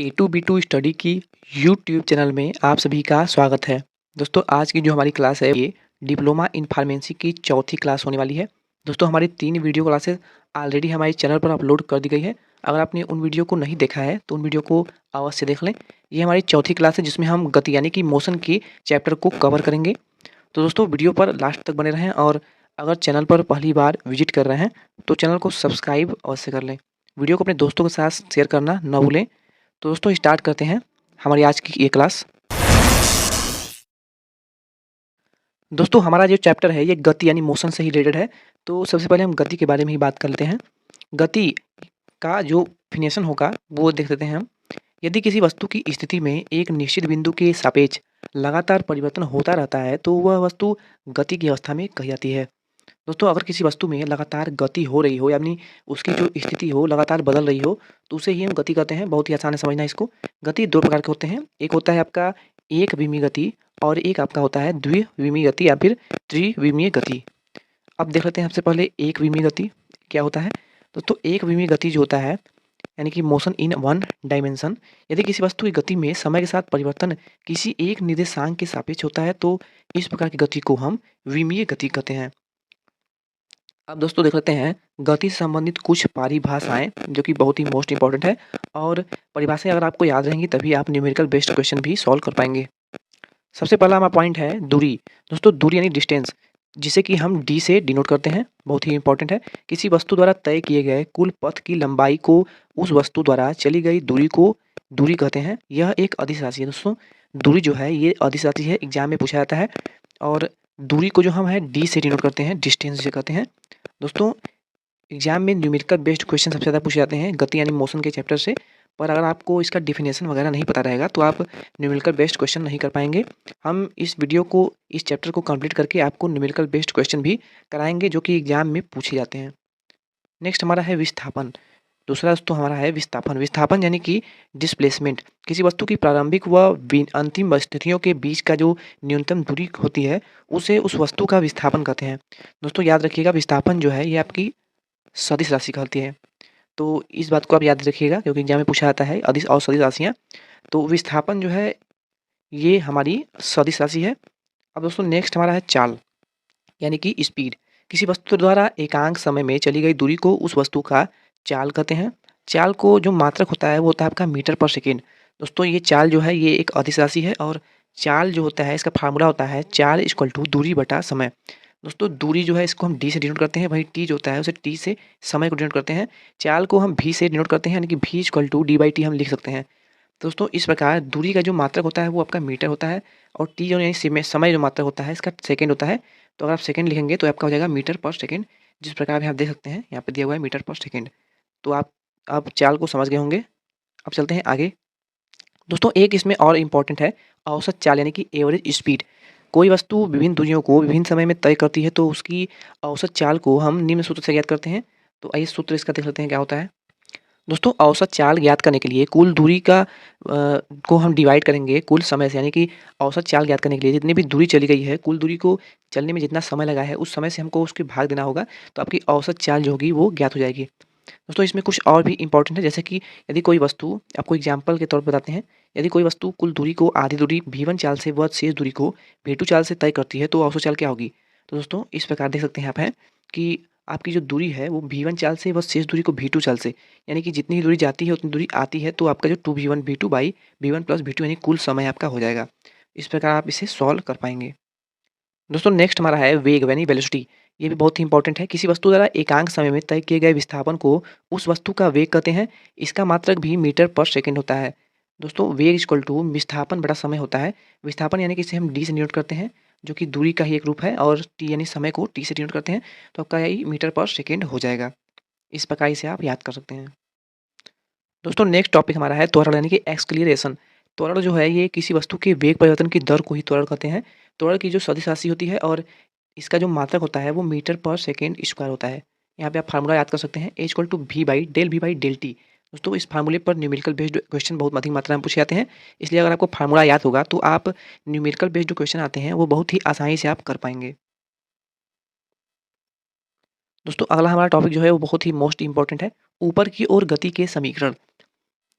A to B to study की YouTube channel में आप सभी का स्वागत है। दोस्तों आज की जो हमारी क्लास है ये डिप्लोमा इन फार्मेसी की चौथी क्लास होने वाली है। दोस्तों हमारी 3 वीडियो क्लासेस ऑलरेडी हमारे चैनल पर अपलोड कर दी गई है। अगर आपने उन वीडियो को नहीं देखा है तो उन वीडियो को अवश्य देख लें। ये हमारी चौथी क्लास है जिसमें हम गति यानी कि मोशन की चैप्टर को कवर करेंगे। तो दोस्तों वीडियो पर लास्ट तक बने रहें और अगर चैनल पर पहली बार विजिट कर रहे हैं तो चैनल को सब्सक्राइब अवश्य कर लें। वीडियो को अपने दोस्तों के साथ शेयर करना न भूलें। तो दोस्तों स्टार्ट करते हैं हमारी आज की ये क्लास। दोस्तों हमारा जो चैप्टर है ये गति यानी मोशन से ही रिलेटेड है। तो सबसे पहले हम गति के बारे में ही बात कर लेते हैं। गति का जो डेफिनेशन होगा वो देख लेते हैं हम। यदि किसी वस्तु की स्थिति में एक निश्चित बिंदु के सापेक्ष लगातार परिवर्तन होता रहता है तो वह वस्तु गति की अवस्था में कही जाती है। दोस्तों अगर किसी वस्तु में लगातार गति हो रही हो यानी उसकी जो स्थिति हो लगातार बदल रही हो तो उसे ही हम गति कहते हैं। बहुत ही आसान है समझना इसको। गति 2 प्रकार के होते हैं। एक होता है आपका एक विमीय गति और एक आपका होता है द्विविमीय गति या फिर त्रिविमीय गति। अब देख लेते हैं सबसे पहले एक विमीय गति क्या होता है। दोस्तों एक विमीय गति जो होता है यानी कि मोशन इन वन डायमेंशन, यदि किसी वस्तु की गति में समय के साथ परिवर्तन किसी एक निर्देशांक के सापेक्ष होता है तो इस प्रकार की गति को हम विमीय गति कहते हैं। अब दोस्तों देख लेते हैं गति से संबंधित कुछ परिभाषाएं जो कि बहुत ही मोस्ट इंपॉर्टेंट है और परिभाषाएं अगर आपको याद रहेंगी तभी आप न्यूमेरिकल बेस्ड क्वेश्चन भी सॉल्व कर पाएंगे। सबसे पहला हमारा पॉइंट है दूरी। दोस्तों दूरी यानी डिस्टेंस जिसे कि हम डी से डिनोट करते हैं, बहुत ही इंपॉर्टेंट है। किसी वस्तु द्वारा तय किए गए कुल पथ की लंबाई को उस वस्तु द्वारा चली गई दूरी को दूरी कहते हैं। यह एक अदिश राशि है। दोस्तों दूरी जो है ये अदिश राशि है, एग्जाम में पूछा जाता है और दूरी को जो हम है डी से डिनोट करते हैं, डिस्टेंस जिसे कहते हैं। दोस्तों एग्जाम में न्यूमेरिकल बेस्ड क्वेश्चन सबसे ज़्यादा पूछे जाते हैं गति यानी मोशन के चैप्टर से। पर अगर आपको इसका डिफिनेशन वगैरह नहीं पता रहेगा तो आप न्यूमेरिकल बेस्ड क्वेश्चन नहीं कर पाएंगे। हम इस वीडियो को इस चैप्टर को कंप्लीट करके आपको न्यूमेरिकल बेस्ड क्वेश्चन भी कराएंगे जो कि एग्जाम में पूछे जाते हैं। नेक्स्ट हमारा है विस्थापन। दूसरा दोस्तों हमारा है विस्थापन। विस्थापन यानी कि डिस्प्लेसमेंट। किसी वस्तु की प्रारंभिक व अंतिम स्थितियों के बीच का जो न्यूनतम दूरी होती है उसे उस वस्तु का विस्थापन कहते हैं। दोस्तों याद रखिएगा विस्थापन जो है ये आपकी सदिश राशि कहलाती है। तो इस बात को आप याद रखिएगा क्योंकि एग्जाम में पूछा जाता है अदिश और सदिश राशियाँ। तो विस्थापन जो है ये हमारी सदिश राशि है। अब दोस्तों नेक्स्ट हमारा है चाल यानी कि स्पीड। किसी वस्तु द्वारा एकांक समय में चली गई दूरी को उस वस्तु का चाल कहते हैं। चाल को जो मात्रक होता है वो होता है आपका मीटर पर सेकेंड। दोस्तों ये चाल जो है ये एक अदिश राशि है और चाल जो होता है इसका फार्मूला होता है चाल इक्वल टू दूरी बटा समय। दोस्तों दूरी जो है इसको हम डी से डिनोट करते हैं, वही टी जो होता है उसे टी से समय को डिनोट करते हैं। चाल को हम भी से डिनोट करते हैं यानी कि भी equal to d by t हम लिख सकते हैं। दोस्तों इस प्रकार दूरी का जो मात्रक होता है वो आपका मीटर होता है और टी जो यानी समय जो मात्रक होता है इसका सेकेंड होता है। तो अगर आप सेकेंड लिखेंगे तो आपका हो जाएगा मीटर पर सेकेंड। जिस प्रकार आप देख सकते हैं यहाँ पे दिया हुआ है मीटर पर सेकेंड। तो आप चाल को समझ गए होंगे। अब चलते हैं आगे। दोस्तों एक इसमें और इम्पॉर्टेंट है औसत चाल यानी कि एवरेज स्पीड। कोई वस्तु विभिन्न दूरियों को विभिन्न समय में तय करती है तो उसकी औसत चाल को हम निम्न सूत्र से ज्ञात करते हैं। तो आइए सूत्र इसका देख लेते हैं क्या होता है। दोस्तों औसत चाल ज्ञात करने के लिए कुल दूरी को हम डिवाइड करेंगे कुल समय से, यानी कि औसत चाल ज्ञात करने के लिए जितनी भी दूरी चली गई है कुल दूरी को चलने में जितना समय लगा है उस समय से हमको उसके भाग देना होगा। तो आपकी औसत चाल जो होगी वो ज्ञात हो जाएगी। दोस्तों इसमें कुछ और भी इंपॉर्टेंट है जैसे कि यदि कोई वस्तु, आपको एग्जाम्पल के तौर पर बताते हैं, यदि कोई वस्तु कुल दूरी को आधी दूरी v1 चाल से व शेष दूरी को v2 चाल से तय करती है तो औसत चाल क्या होगी। तो दोस्तों इस प्रकार देख सकते हैं आप हैं कि आपकी जो दूरी है वो v1 चाल से व शेष दूरी को v2 चाल से, यानी कि जितनी दूरी जाती है उतनी दूरी आती है तो आपका जो 2v1 v2 by v1 plus v2 यानी कुल समय आपका हो जाएगा। इस प्रकार आप इसे सॉल्व कर पाएंगे। दोस्तों नेक्स्ट हमारा है वेग यानी वेलोसिटी। ये भी बहुत ही इंपॉर्टेंट है। किसी वस्तु द्वारा एकांक समय में तय किए गए विस्थापन को उस वस्तु का वेग कहते हैं। इसका मात्रक भी मीटर पर सेकंड होता है। दोस्तों वेग इक्वल टू विस्थापन बड़ा समय होता है। विस्थापन यानी कि इसे हम डी से डिनोट करते हैं जो कि दूरी का ही एक रूप है और टी यानी समय को टी से डिनोट करते हैं तो आपका यही मीटर पर सेकेंड हो जाएगा। इस प्रकार इसे आप याद कर सकते हैं। दोस्तों नेक्स्ट टॉपिक हमारा है त्वरण यानी कि एक्सक्लेरेशन। त्वरण जो है ये किसी वस्तु के वेग परिवर्तन की दर को ही त्वरण कहते हैं। त्वरण की जो सदिश राशि होती है और इसका जो मात्रक होता है वो मीटर पर सेकेंड स्क्वायर होता है। यहाँ पे आप फार्मूला याद कर सकते हैं equal to v by del t. दोस्तों इस फार्मूले पर न्यूमेरिकल बेस्ड क्वेश्चन बहुत अधिक मात्रा में पूछे जाते हैं, इसलिए अगर आपको फार्मूला याद होगा तो आप न्यूमेरिकल बेस्ड जो क्वेश्चन आते हैं वो बहुत ही आसानी से आप कर पाएंगे। दोस्तों अगला हमारा टॉपिक जो है वो बहुत ही मोस्ट इंपॉर्टेंट है, ऊपर की ओर गति के समीकरण।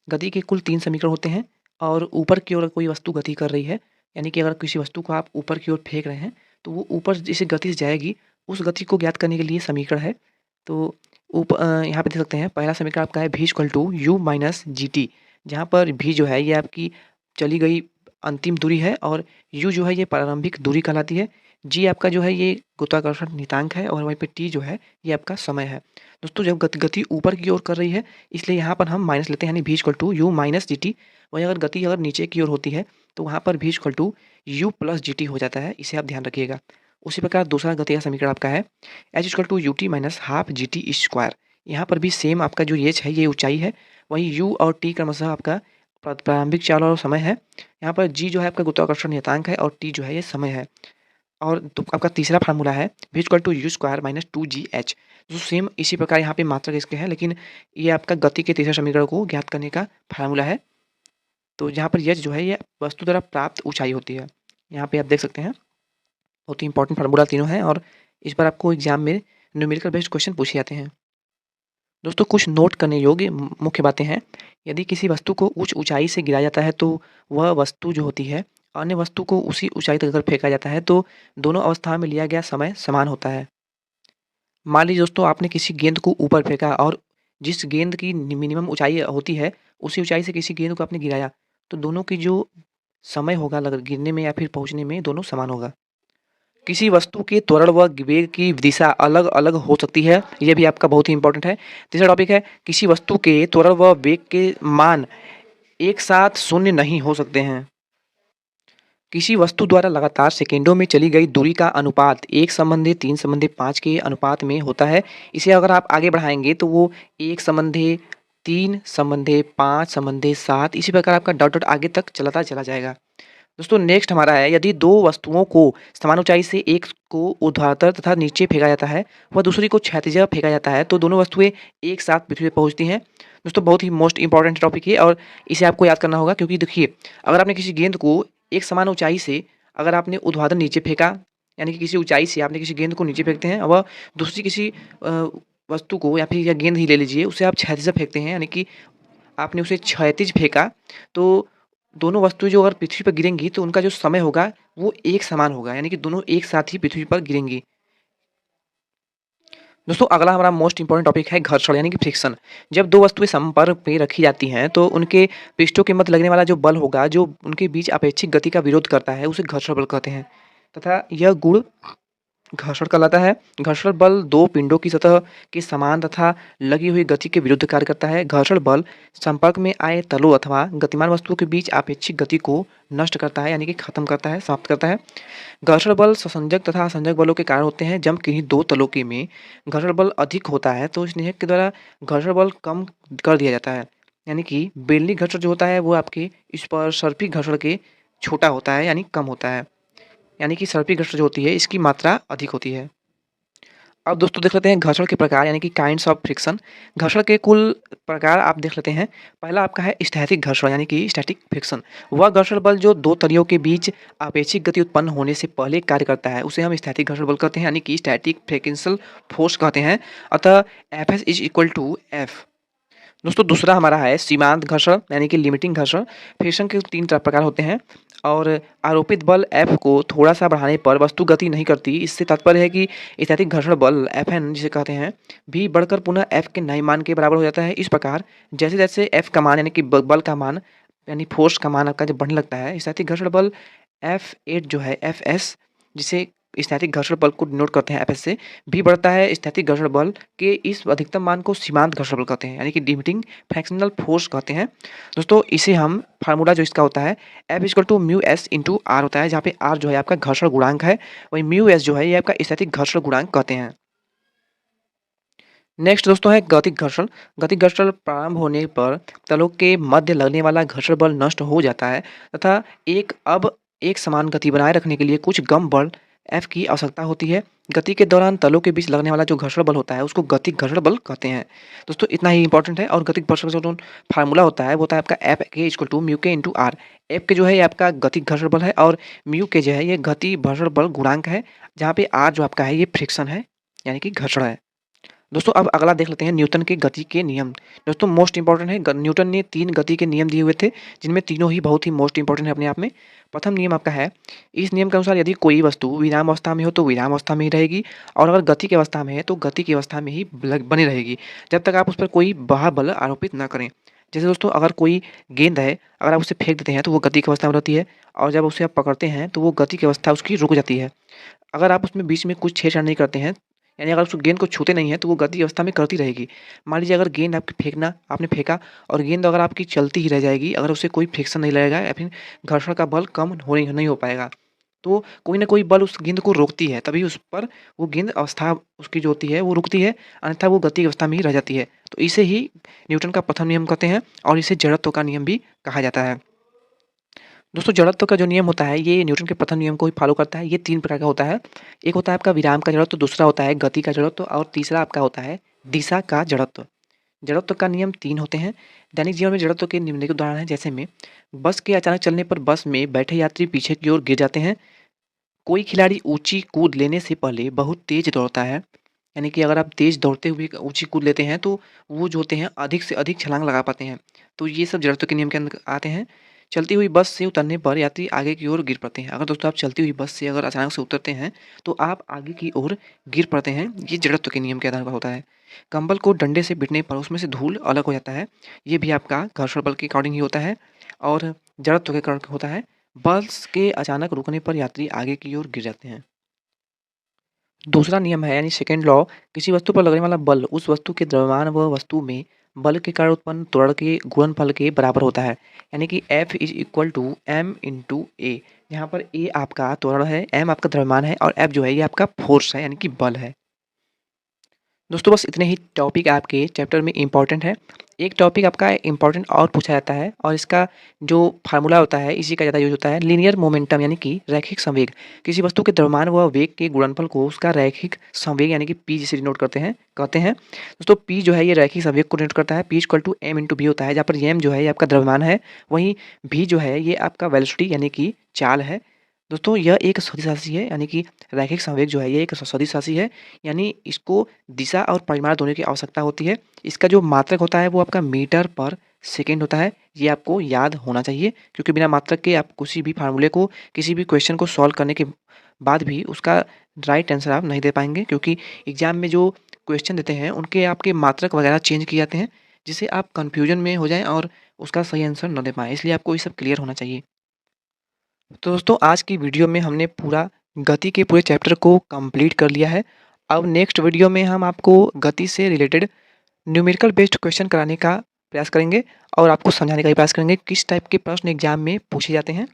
गति के कुल 3 समीकरण होते हैं और ऊपर की ओर कोई वस्तु गति कर रही है, यानी कि अगर किसी वस्तु को आप ऊपर की ओर फेंक रहे हैं, तो वो ऊपर जिस गति से जाएगी, उस गति को ज्ञात करने के लिए समीकरण है। तो यहाँ पे देख सकते हैं पहला समीकरण आपका है v equal to u minus g t, जहाँ पर v जो है ये आपकी चली गई अंतिम दूरी है और u जो है ये प्रारंभिक दूरी कहलाती है। g आपका जो है ये गुरुत्वाकर्षण नियतांक है और वहीं पे t जो है ये आपका समय है। दोस्तों जब गति ऊपर की ओर कर रही है, इसलिए यहाँ पर हम माइनस लेते हैं, यानी v equal to u minus g t. वहीं अगर गति अगर नीचे की ओर होती है, तो वहाँ पर v equal to u plus g t हो जाता है, इसे आप ध्यान रखिएगा। उसी प्रकार दूसरा गति का समीकरण आपका है h equal to u t minus half g t square. यहाँ पर भी सेम आपका जो एच है ये ऊंचाई है, वहीं यू और टी क्रमशः आपका प्रारंभिक चाल और समय है। यहाँ पर जी जो है आपका गुरुत्वाकर्षण नियतांक है और टी जो है ये समय है। और तो आपका तीसरा फार्मूला है v equal to u square minus two g h, जो सेम इसी प्रकार यहाँ पे मात्रक इसके हैं, लेकिन ये आपका गति के तीसरे समीकरण को ज्ञात करने का फार्मूला है। तो जहाँ पर एच जो है ये वस्तु द्वारा प्राप्त ऊंचाई होती है। यहाँ पे आप देख सकते हैं बहुत ही इंपॉर्टेंट फार्मूला तीनों हैं और इस पर आपको एग्जाम में न्यूमेरिकल बेस्ड क्वेश्चन पूछे जाते हैं। दोस्तों कुछ नोट करने योग्य मुख्य बातें हैं। यदि किसी वस्तु को उच्च ऊंचाई से गिराया जाता है, तो वह वस्तु जो होती है अन्य वस्तु को उसी ऊंचाई तक अगर फेंका जाता है, तो दोनों अवस्थाओं में लिया गया समय समान होता है। मान लीजिए दोस्तों आपने किसी गेंद को ऊपर फेंका और जिस गेंद की मिनिमम ऊंचाई होती है, उसी ऊंचाई से किसी गेंद को आपने गिराया, तो दोनों की जो समय होगा गिरने में या फिर पहुंचने में, दोनों समान होगा। किसी वस्तु के त्वरण व वेग की दिशा अलग-अलग हो सकती है, ये भी आपका बहुत ही इंपॉर्टेंट है। तीसरा टॉपिक है किसी वस्तु के त्वरण व वेग के मान एक साथ शून्य नहीं हो सकते हैं। किसी वस्तु द्वारा लगातार सेकेंडों में चली गई दूरी का अनुपात 1:3:5 के अनुपात में होता है। इसे अगर आप आगे बढ़ाएँगे तो वो 1:3:5:7 इसी प्रकार आपका डॉट डॉट आगे तक चलता चला जाएगा। दोस्तों नेक्स्ट हमारा है यदि दो वस्तुओं को समान ऊंचाई से एक को ऊर्ध्वाधर तथा नीचे फेंका जाता है व दूसरी को क्षैतिज फेंका जाता है, तो दोनों वस्तुएं एक साथ पृथ्वी पर पहुंचती हैं। दोस्तों बहुत ही मोस्ट इंपॉर्टेंट टॉपिक है और इसे आपको याद करना होगा, क्योंकि देखिए अगर आपने किसी गेंद को एक समान ऊंचाई से अगर आपने ऊर्ध्वाधर नीचे फेंका, यानी कि किसी ऊंचाई से आपने किसी गेंद को नीचे फेंकते हैं व दूसरी किसी वस्तु को या फिर या गेंद ही ले लीजिए उसे आप क्षैतिज फेंकते हैं, यानी कि आपने उसे क्षैतिज फेंका, तो दोनों वस्तुएं जो अगर पृथ्वी पर गिरेंगी तो उनका जो समय होगा वो एक समान होगा, यानी कि दोनों एक साथ ही पृथ्वी पर गिरेंगी। दोस्तों अगला हमारा मोस्ट इंपॉर्टेंट टॉपिक है घर्षण यानी कि फ्रिक्शन। जब दो वस्तुएं संपर्क में रखी जाती हैं तो उनके पृष्ठों के मध्य लगने वाला जो बल होगा जो उनके बीच अपेक्षिक गति का विरोध करता है, उसे घर्षण बल कहते हैं तथा यह गुण घर्षण कहलाता है। घर्षण बल दो पिंडों की सतह के समान तथा लगी हुई गति के विरुद्ध कार्य करता है। घर्षण बल संपर्क में आए तलों अथवा गतिमान वस्तुओं के बीच अपेक्षिक गति को नष्ट करता है, यानी कि खत्म करता है, समाप्त करता है। घर्षण बल ससंजक तथा असंजक बलों के कारण होते हैं। जब किन्हीं दो तलों के में घर्षण बल अधिक होता है तो स्नेहक के द्वारा घर्षण बल कम कर दिया जाता है, यानी कि बेलनी घर्षण जो होता है वो आपके स्पर्शर्पी घर्षण के छोटा होता है, यानी कम होता है, यानी कि सर्पी घर्षण जो होती है इसकी मात्रा अधिक होती है। अब दोस्तों देख लेते हैं घर्षण के प्रकार यानी कि काइंड्स ऑफ फ्रिक्शन। घर्षण के कुल प्रकार आप देख लेते हैं। पहला आपका है स्थैतिक घर्षण यानी कि स्टैटिक फ्रिक्शन। वह घर्षण बल जो दो तलियों के बीच अपेक्षिक गति उत्पन्न होने से पहले कार्य करता है, उसे हम स्थैतिक घर्षण बल कहते हैं, यानी कि स्टैटिक फ्रिक्शनल फोर्स कहते हैं। अतः Fs is equal to F। दोस्तों दूसरा हमारा है सीमांत घर्षण यानी कि लिमिटिंग घर्षण। फ्रिक्शन के तीन प्रकार होते हैं और आरोपित बल F को थोड़ा सा बढ़ाने पर वस्तु गति नहीं करती। इससे तात्पर्य है कि स्थैतिक घर्षण बल Fn जिसे कहते हैं भी बढ़कर पुनः F के नए मान के बराबर हो जाता है। इस प्रकार जैसे जैसे F का मान यानी कि बल का मान यानी फोर्स का मान आपका जब बढ़ने लगता है, स्थैतिक घर्षण बल F8 जो है Fs जिसे स्थैतिक घर्षण बल को डिनोट करते हैं Fs से भी बढ़ता है। स्थैतिक घर्षण बल के इस अधिकतम मान को सीमांत घर्षण बल कहते हैं, यानी कि लिमिटिंग फ्रैक्शनल फोर्स कहते हैं। दोस्तों इसे हम फार्मूला जो इसका होता है F equal to mu s into r होता है, जहाँ पे आर जो है आपका घर्षण गुणांक है, वही म्यू एस जो है ये आपका स्थैतिक घर्षण गुणांक कहते हैं। नेक्स्ट दोस्तों है गतिक घर्षण। गतिक घर्षण प्रारंभ होने पर तलों के मध्य लगने वाला घर्षण बल नष्ट हो जाता है तथा एक समान गति बनाए रखने के लिए कुछ गम बल F की आवश्यकता होती है। गति के दौरान तलों के बीच लगने वाला जो घर्षण बल होता है उसको गतिक घर्षण बल कहते हैं। दोस्तों इतना ही इंपॉर्टेंट है। और गतिक घर्षण का जो फार्मूला होता है वो होता है आपका F के इक्वल टू म्यू के इंटू आर। F के जो है ये आपका गतिक घर्षण बल है और म्यू के जो है ये गति घर्षण बल गुणांक है, जहाँ पे आर जो आपका है ये फ्रिक्शन है, यानी कि घर्षण है। दोस्तों अब अगला देख लेते हैं न्यूटन के गति के नियम। दोस्तों मोस्ट इंपॉर्टेंट है, न्यूटन ने 3 गति के नियम दिए हुए थे, जिनमें तीनों ही बहुत ही मोस्ट इंपॉर्टेंट है अपने आप में। प्रथम नियम आपका है, इस नियम के अनुसार यदि कोई वस्तु विराम अवस्था में हो तो विराम अवस्था में ही रहेगी, और अगर गति की अवस्था में है तो गति की अवस्था में ही बनी रहेगी, जब तक आप उस पर कोई बाह्य बल आरोपित ना करें। जैसे दोस्तों अगर कोई गेंद है, अगर आप उसे फेंक देते हैं तो वो गति की अवस्था में रहती है, और जब उसे आप पकड़ते हैं तो वो गति की अवस्था उसकी रुक जाती है। अगर आप उसमें बीच में कुछ छेड़छाड़ नहीं करते हैं, यानी अगर उस गेंद को छूते नहीं हैं, तो वो गति अवस्था में करती रहेगी। मान लीजिए अगर गेंद आपने फेंका और गेंद अगर आपकी चलती ही रह जाएगी, अगर उसे कोई फ्रिक्शन नहीं लगेगा या फिर घर्षण का बल कम नहीं हो पाएगा, तो कोई ना कोई बल उस गेंद को रोकती है, तभी उस पर वो गेंद अवस्था उसकी जो होती है वो रुकती है, अन्यथा वो गति अवस्था में ही रह जाती है। तो इसे ही न्यूटन का प्रथम नियम कहते हैं, और इसे जड़त्व का नियम भी कहा जाता है। दोस्तों जड़त्व का जो नियम होता है ये न्यूटन के प्रथम नियम को ही फॉलो करता है। ये 3 प्रकार का होता है। एक होता है आपका विराम का जड़त्व, दूसरा होता है गति का जड़त्व, और तीसरा आपका होता है दिशा का जड़त्व। जड़त्व का नियम 3 होते हैं। दैनिक जीवन में जड़त्व के निम्नलिखित उदाहरण हैं, जैसे में बस के अचानक चलने पर बस में बैठे यात्री पीछे की ओर गिर जाते हैं। कोई खिलाड़ी ऊँची कूद लेने से पहले बहुत तेज़ दौड़ता है। यानी कि अगर आप तेज़ दौड़ते हुए ऊँची कूद लेते हैं तो वो जो होते हैं अधिक से अधिक छलांग लगा पाते हैं। तो ये सब जड़त्व के नियम के अंदर आते हैं। चलती हुई बस से उतरने पर यात्री आगे की ओर गिर पड़ते हैं। अगर दोस्तों आप चलती हुई बस से अगर अचानक से उतरते हैं तो आप आगे की ओर गिर पड़ते हैं। ये जड़त्व के नियम के आधार पर होता है। कंबल को डंडे से पीटने पर उसमें से धूल अलग हो जाता है। ये भी आपका घर्षण बल के अकॉर्डिंग ही होता है, और जड़त्व के कारण होता है। बस के अचानक रुकने पर यात्री आगे की ओर गिर जाते हैं। दूसरा नियम है यानी सेकंड लॉ, किसी वस्तु पर लगने वाला बल उस वस्तु के द्रव्यमान व वस्तु में बल के कारण उत्पन्न त्वरण के गुणनफल के बराबर होता है। यानी कि F is equal to m into A, यहाँ पर ए आपका त्वरण है, m आपका द्रव्यमान है, और F जो है ये आपका फोर्स है यानी कि बल है। दोस्तों बस इतने ही टॉपिक आपके चैप्टर में इम्पॉर्टेंट है। एक टॉपिक आपका इम्पॉर्टेंट और पूछा जाता है, और इसका जो फार्मूला होता है इसी का ज़्यादा यूज़ होता है, लीनियर मोमेंटम यानी कि रैखिक संवेग। किसी वस्तु के द्रव्यमान व वेग के गुणनफल को उसका रैखिक संवेग यानी कि पी जिसे डिनोट कहते हैं। दोस्तों पी जो है ये रैखिक संवेग को डिनोट करता है। P equal to m into b होता है, जहाँ पर एम जो है ये आपका द्रव्यमान है, वहीं भी जो है ये आपका वेलोसिटी यानी कि चाल है। दोस्तों यह एक सदिश राशि है, यानी कि रैखिक संवेग जो है ये एक सदिश राशि है, यानी इसको दिशा और परिमाण दोनों की आवश्यकता होती है। इसका जो मात्रक होता है वो आपका मीटर पर सेकंड होता है। ये आपको याद होना चाहिए, क्योंकि बिना मात्रक के आप किसी भी फार्मूले को, किसी भी क्वेश्चन को सॉल्व करने के बाद भी उसका राइट आंसर आप नहीं दे पाएंगे, क्योंकि एग्जाम में जो क्वेश्चन देते हैं उनके आपके मात्रक वगैरह चेंज किए जाते हैं, जिससे आप कन्फ्यूजन में हो जाएं और उसका सही आंसर न दे पाएँ। इसलिए आपको ये सब क्लियर होना चाहिए। तो दोस्तों आज की वीडियो में हमने पूरा गति के पूरे चैप्टर को कंप्लीट कर लिया है। अब नेक्स्ट वीडियो में हम आपको गति से रिलेटेड न्यूमेरिकल बेस्ड क्वेश्चन कराने का प्रयास करेंगे, और आपको समझाने का भी प्रयास करेंगे किस टाइप के प्रश्न एग्जाम में पूछे जाते हैं।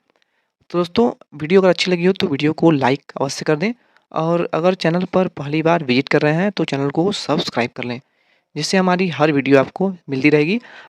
तो दोस्तों वीडियो अगर अच्छी लगी हो तो वीडियो को लाइक अवश्य कर दें, और अगर चैनल पर पहली बार विजिट कर रहे हैं तो चैनल को सब्सक्राइब कर लें, जिससे हमारी हर वीडियो आपको मिलती रहेगी।